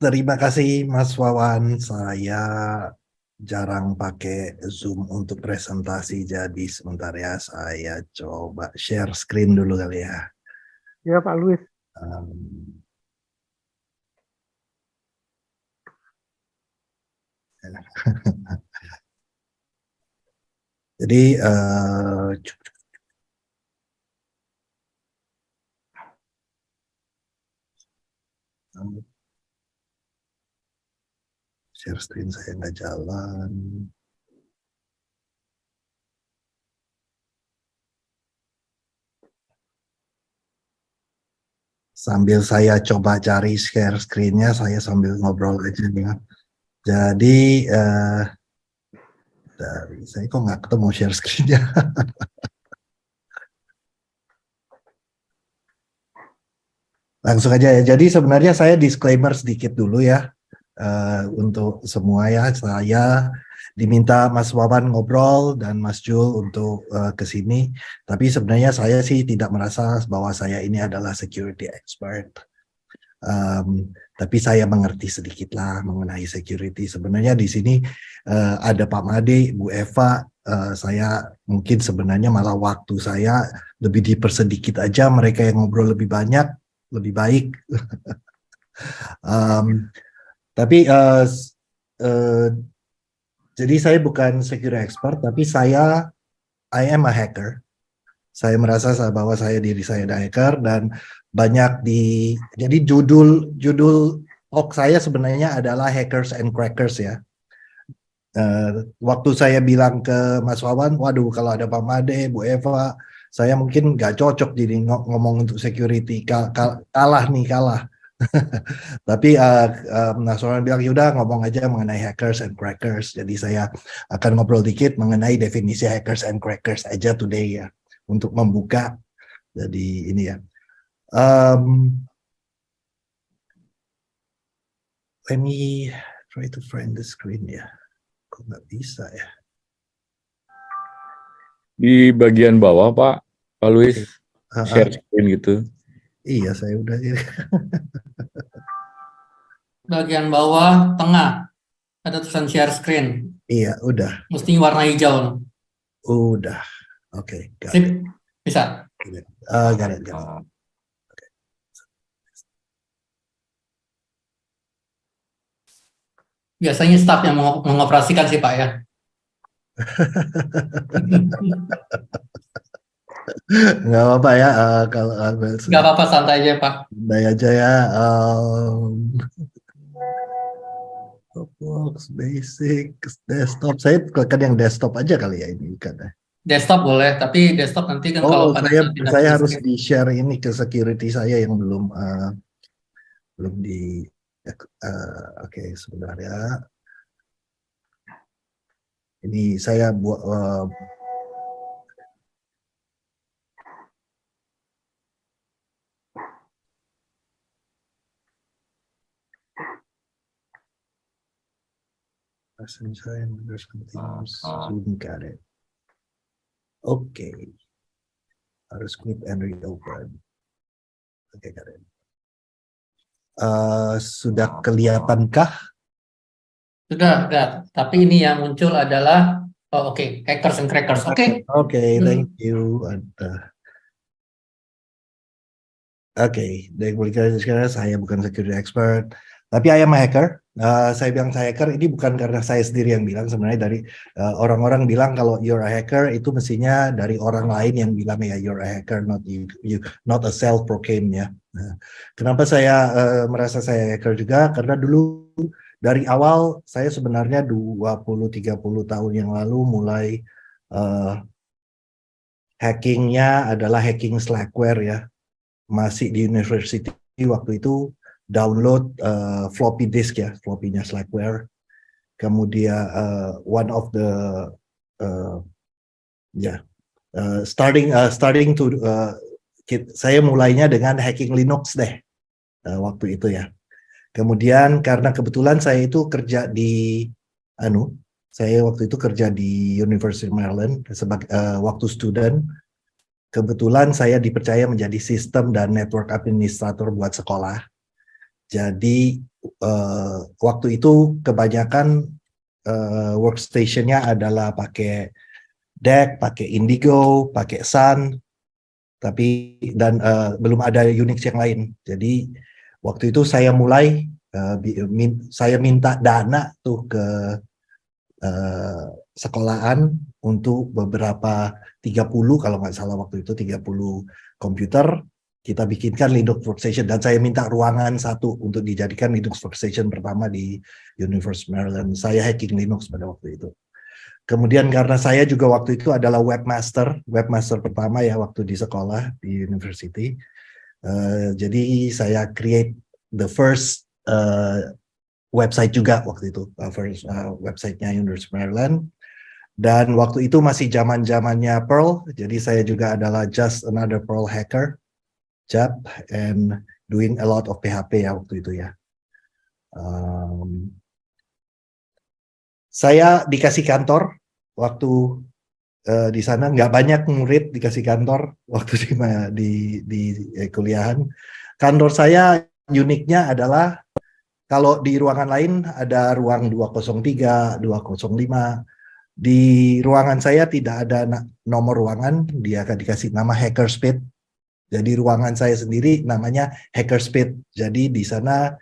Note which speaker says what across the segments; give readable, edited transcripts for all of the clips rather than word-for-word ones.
Speaker 1: Terima kasih Mas Wawan. Saya jarang pakai Zoom untuk presentasi, jadi sebentar ya saya coba share screen dulu kali ya.
Speaker 2: Ya Pak Luis.
Speaker 1: Um, jadi share screen saya nggak jalan. Sambil saya coba cari share screen-nya, saya sambil ngobrol aja ya. Jadi saya kok nggak ketemu share screen-nya. Langsung aja ya. Jadi sebenarnya saya disclaimer sedikit dulu ya. Untuk semua ya, saya diminta Mas Wawan ngobrol dan Mas Jul untuk ke sini. Tapi sebenarnya saya sih tidak merasa bahwa saya ini adalah security expert. Tapi saya mengerti sedikit lah mengenai security. Sebenarnya di sini ada Pak Made, Bu Eva. Saya mungkin sebenarnya malah waktu saya lebih dipersedikit aja. Mereka yang ngobrol lebih banyak, lebih baik. Tapi uh, jadi saya bukan security expert, tapi I am a hacker. Saya merasa bahwa diri saya adalah hacker dan banyak jadi judul talk saya sebenarnya adalah hackers and crackers ya. Waktu saya bilang ke Mas Wawan, waduh kalau ada Pak Made, Bu Eva, saya mungkin nggak cocok jadi ngomong untuk security, kalah nih kalah. Tapi Nasoran bilang yaudah ngomong aja mengenai hackers and crackers. Jadi saya akan ngobrol dikit mengenai definisi hackers and crackers aja today ya, untuk membuka. Jadi ini ya. Let me try to find the screen ya. Kok nggak bisa ya?
Speaker 3: Di bagian bawah, Pak Luis,
Speaker 1: Okay.
Speaker 3: share screen gitu.
Speaker 1: Iya, saya udah.
Speaker 4: Bagian bawah tengah ada tulisan share screen.
Speaker 1: Iya, udah.
Speaker 4: Mesti warna hijau.
Speaker 1: Udah. Oke, got
Speaker 4: Sip,
Speaker 1: it.
Speaker 4: bisa.
Speaker 1: Got it.
Speaker 4: Biasanya staff yang mengoperasikan sih Pak ya.
Speaker 1: Nggak apa-apa ya, kalau
Speaker 4: Nggak apa-apa, santai aja Pak.
Speaker 1: santai aja ya. Box basic desktop, saya kan yang desktop aja kali ya ini kan ya.
Speaker 4: Desktop boleh, tapi desktop nanti kan kalau pada saat kita
Speaker 1: saya
Speaker 4: bikin
Speaker 1: harus
Speaker 4: screen.
Speaker 1: di share ini ke security saya yang belum di oke, sebentar ya. Ini saya buat saya Zoom, got it. Oke. Harus quit and reopen. Oke, got it. Sudah kelihatankah?
Speaker 4: Sudah. Tapi ini yang muncul adalah oke, hackers and crackers. Oke.
Speaker 1: Oke, thank you. Oke, sekarang saya bukan security expert, tapi I am a hacker. Saya bilang saya hacker ini bukan karena saya sendiri yang bilang, sebenarnya dari orang-orang bilang kalau you're a hacker itu mestinya dari orang lain yang bilang ya you're a hacker, not you not a self-proclaim ya. Kenapa saya merasa saya hacker juga? Karena dulu dari awal saya sebenarnya 20-30 tahun yang lalu mulai hackingnya adalah hacking Slackware ya. Masih di university waktu itu download floppy disk ya, floppy-nya Slackware. Kemudian one of the starting to saya mulainya dengan hacking Linux deh waktu itu ya. Kemudian karena kebetulan saya itu kerja di saya waktu itu kerja di University of Maryland sebagai waktu student. Kebetulan saya dipercaya menjadi sistem dan network administrator buat sekolah. Jadi waktu itu kebanyakan workstation-nya adalah pakai DEC, pakai Indigo, pakai Sun, tapi dan belum ada Unix yang lain. Jadi waktu itu saya mulai saya minta dana tuh ke sekolahan untuk beberapa 30 kalau nggak salah waktu itu 30 komputer kita bikinkan Linux Workstation dan saya minta ruangan satu untuk dijadikan Linux Workstation pertama di University of Maryland. Saya hacking Linux pada waktu itu. Kemudian karena saya juga waktu itu adalah webmaster pertama ya waktu di sekolah di university. Jadi saya create the first website juga waktu itu, first website-nya University of Maryland. Dan waktu itu masih zaman-zamannya Perl, jadi saya juga adalah just another Perl hacker job and doing a lot of PHP ya waktu itu ya. Saya dikasih kantor waktu di sana, nggak banyak murid dikasih kantor waktu di kuliahan. Kantor saya uniknya adalah kalau di ruangan lain ada ruang 203, 205. Di ruangan saya tidak ada nomor ruangan, dia akan dikasih nama Hackerspace. Jadi ruangan saya sendiri namanya Hackerspace. Jadi di sana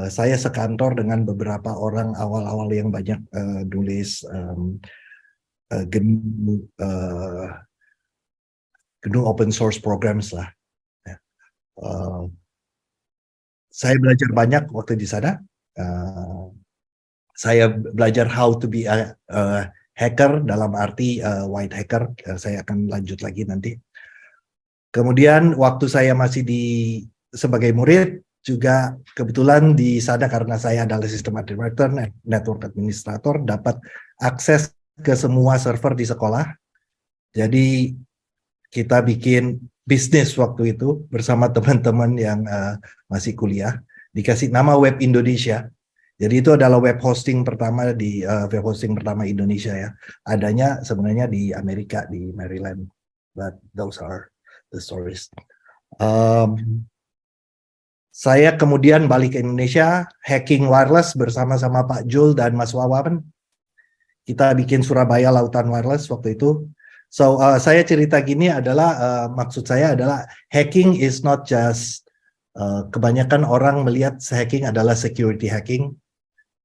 Speaker 1: saya sekantor dengan beberapa orang awal-awal yang banyak nulis GNU open source programs lah. Saya belajar banyak waktu di sana. Saya belajar how to be a hacker dalam arti white hacker. Saya akan lanjut lagi nanti. Kemudian waktu saya masih sebagai murid juga kebetulan di sana karena saya adalah sistem administrator, network administrator, dapat akses ke semua server di sekolah. Jadi kita bikin bisnis waktu itu bersama teman-teman yang masih kuliah. Dikasih nama Web Indonesia. Jadi itu adalah web hosting pertama Indonesia ya. Adanya sebenarnya di Amerika di Maryland. But those are the stories. Saya kemudian balik ke Indonesia, hacking wireless bersama-sama Pak Jul dan Mas Wawan. Kita bikin Surabaya Lautan Wireless waktu itu. So saya cerita gini adalah maksud saya adalah hacking is not just kebanyakan orang melihat hacking adalah security hacking.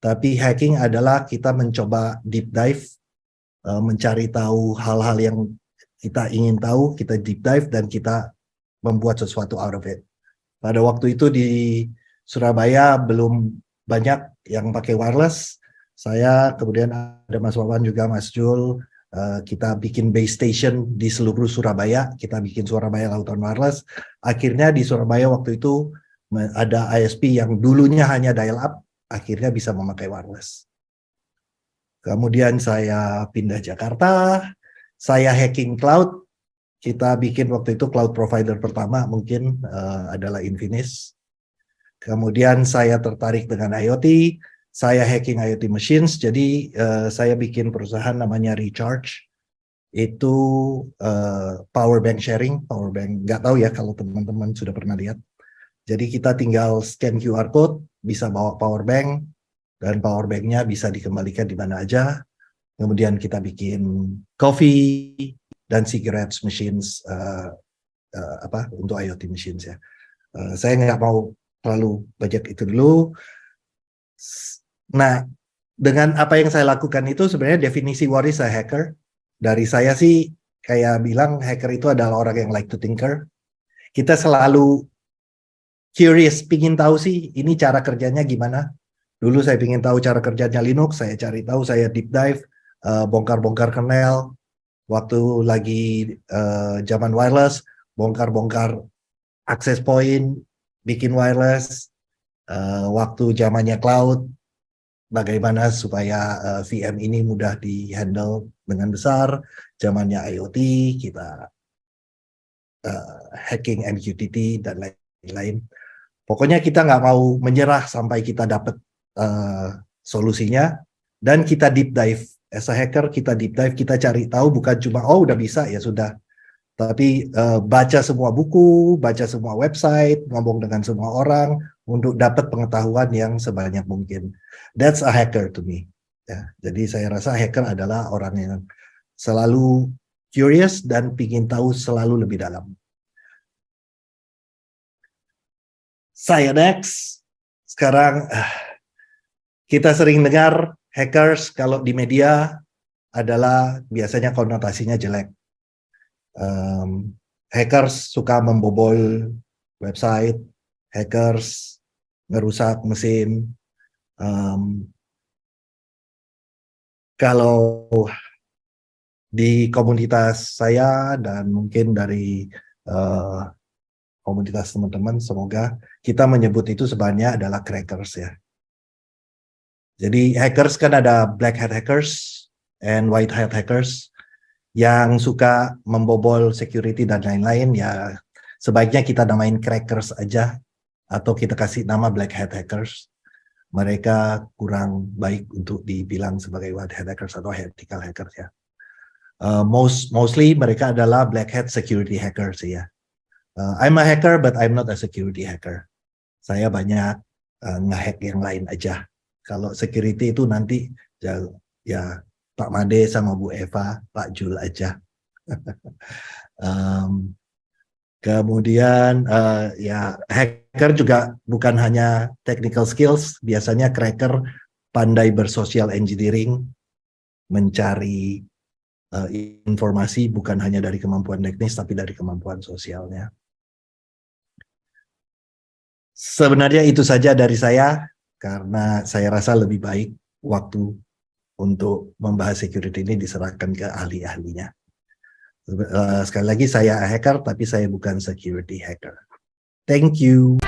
Speaker 1: Tapi hacking adalah kita mencoba deep dive, mencari tahu hal-hal yang kita ingin tahu, kita deep dive dan kita membuat sesuatu out of it. Pada waktu itu di Surabaya belum banyak yang pakai wireless. Saya kemudian ada Mas Wawan juga Mas Jul, kita bikin base station di seluruh Surabaya. Kita bikin Surabaya Lautan Wireless. Akhirnya di Surabaya waktu itu ada ISP yang dulunya hanya dial up. Akhirnya bisa memakai wireless. Kemudian saya pindah Jakarta, saya hacking cloud. Kita bikin waktu itu cloud provider pertama mungkin adalah Infinis. Kemudian saya tertarik dengan IoT, saya hacking IoT machines. Jadi saya bikin perusahaan namanya Recharge. Itu power bank sharing, power bank. Nggak tahu ya kalau teman-teman sudah pernah lihat. Jadi kita tinggal scan QR code, bisa bawa power bank, dan power banknya bisa dikembalikan di mana aja. Kemudian kita bikin coffee dan cigarettes machines untuk IoT machines ya. Saya nggak mau terlalu banyak itu dulu. Nah, dengan apa yang saya lakukan itu sebenarnya definisi what is a hacker. Dari saya sih kayak bilang hacker itu adalah orang yang like to tinker. Kita selalu curious, pingin tahu sih ini cara kerjanya gimana. Dulu saya pingin tahu cara kerjanya Linux, saya cari tahu, saya deep dive, bongkar-bongkar kernel. Waktu lagi zaman wireless, bongkar-bongkar access point, bikin wireless. Waktu zamannya cloud, bagaimana supaya VM ini mudah di-handle dengan besar. Zamannya IoT, kita hacking MQTT dan lain-lain. Pokoknya kita nggak mau menyerah sampai kita dapat solusinya, dan kita deep dive. As a hacker kita deep dive, kita cari tahu, bukan cuma udah bisa ya sudah, tapi baca semua buku, baca semua website, ngomong dengan semua orang, untuk dapat pengetahuan yang sebanyak mungkin. That's a hacker to me. Ya, jadi saya rasa hacker adalah orang yang selalu curious dan ingin tahu selalu lebih dalam. Saya next. Sekarang kita sering dengar hackers kalau di media adalah biasanya konotasinya jelek. Hackers suka membobol website, hackers ngerusak mesin. Kalau di komunitas saya dan mungkin dari komunitas teman-teman, semoga kita menyebut itu sebenarnya adalah crackers ya. Jadi hackers kan ada black hat hackers and white hat hackers yang suka membobol security dan lain-lain ya, sebaiknya kita namain crackers aja atau kita kasih nama black hat hackers. Mereka kurang baik untuk dibilang sebagai white hat hackers atau ethical hackers ya. Mostly mereka adalah black hat security hackers ya. I'm a hacker but I'm not a security hacker. Saya banyak nge-hack yang lain aja. Kalau security itu nanti ya Pak Made sama Bu Eva, Pak Jul aja. Kemudian ya hacker juga bukan hanya technical skills, biasanya cracker pandai bersocial engineering, mencari informasi bukan hanya dari kemampuan teknis tapi dari kemampuan sosialnya. Sebenarnya itu saja dari saya karena saya rasa lebih baik waktu untuk membahas security ini diserahkan ke ahli-ahlinya. Sekali lagi saya hacker tapi saya bukan security hacker. Thank you.